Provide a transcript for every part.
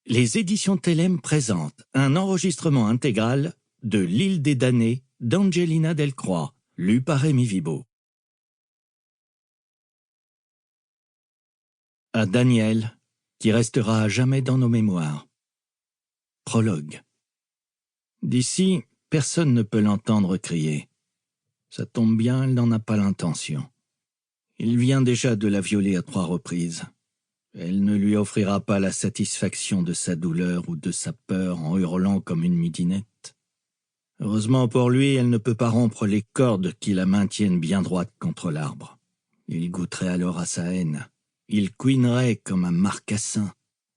Les éditions Tellem présentent un enregistrement intégral de L'île des damnés d'Angelina Delcroix, lu par Rémi Vibo. À Daniel, qui restera à jamais dans nos mémoires. Prologue. D'ici, personne ne peut l'entendre crier. Ça tombe bien, elle n'en a pas l'intention. Il vient déjà de la violer à 3 reprises. Elle ne lui offrira pas la satisfaction de sa douleur ou de sa peur en hurlant comme une midinette. Heureusement pour lui, elle ne peut pas rompre les cordes qui la maintiennent bien droite contre l'arbre. Il goûterait alors à sa haine. Il couinerait comme un marcassin.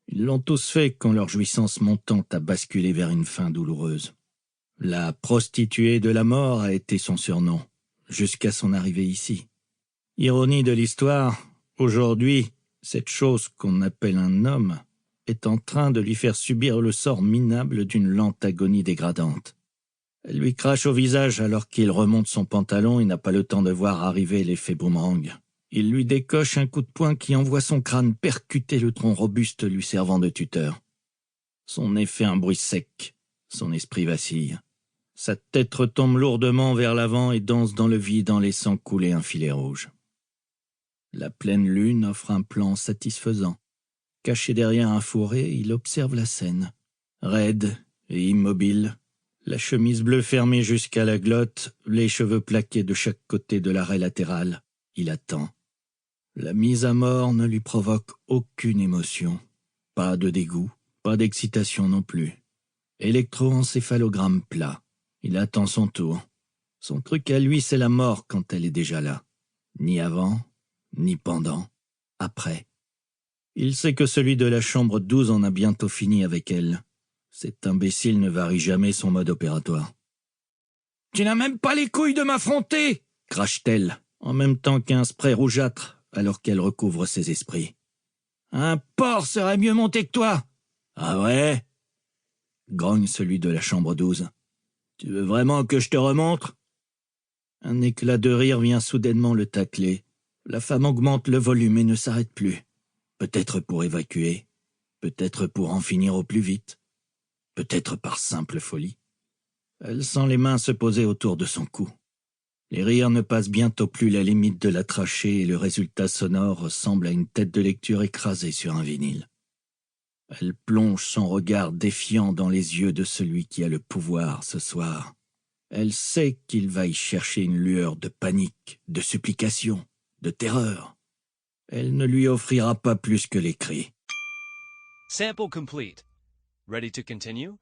Ils l'ont tous fait quand leur jouissance montante a basculé vers une fin douloureuse. La prostituée de la mort a été son surnom, jusqu'à son arrivée ici. Ironie de l'histoire, aujourd'hui, cette chose qu'on appelle un homme est en train de lui faire subir le sort minable d'une lente agonie dégradante. Elle lui crache au visage alors qu'il remonte son pantalon et n'a pas le temps de voir arriver l'effet boomerang. Il lui décoche un coup de poing qui envoie son crâne percuter le tronc robuste lui servant de tuteur. Son nez fait un bruit sec, son esprit vacille. Sa tête retombe lourdement vers l'avant et danse dans le vide en laissant couler un filet rouge. La pleine lune offre un plan satisfaisant. Caché derrière un fourré, il observe la scène. Raide et immobile, la chemise bleue fermée jusqu'à la glotte, les cheveux plaqués de chaque côté de l'arrêt latéral, il attend. La mise à mort ne lui provoque aucune émotion. Pas de dégoût, pas d'excitation non plus. Électroencéphalogramme plat. Il attend son tour. Son truc à lui, c'est la mort quand elle est déjà là. Ni avant, ni pendant, après. Il sait que celui de la chambre 12 en a bientôt fini avec elle. Cet imbécile ne varie jamais son mode opératoire. « Tu n'as même pas les couilles de m'affronter !» crache-t-elle, en même temps qu'un spray rougeâtre, alors qu'elle recouvre ses esprits. « Un porc serait mieux monté que toi !»« Ah ouais ?» grogne celui de la chambre 12. « Tu veux vraiment que je te remontre ?» Un éclat de rire vient soudainement le tacler. La femme augmente le volume et ne s'arrête plus. Peut-être pour évacuer, peut-être pour en finir au plus vite, peut-être par simple folie. Elle sent les mains se poser autour de son cou. Les rires ne passent bientôt plus la limite de la trachée et le résultat sonore ressemble à une tête de lecture écrasée sur un vinyle. Elle plonge son regard défiant dans les yeux de celui qui a le pouvoir ce soir. Elle sait qu'il va y chercher une lueur de panique, de supplication, de terreur. Elle ne lui offrira pas plus que les cris. Sample complete. Ready to continue?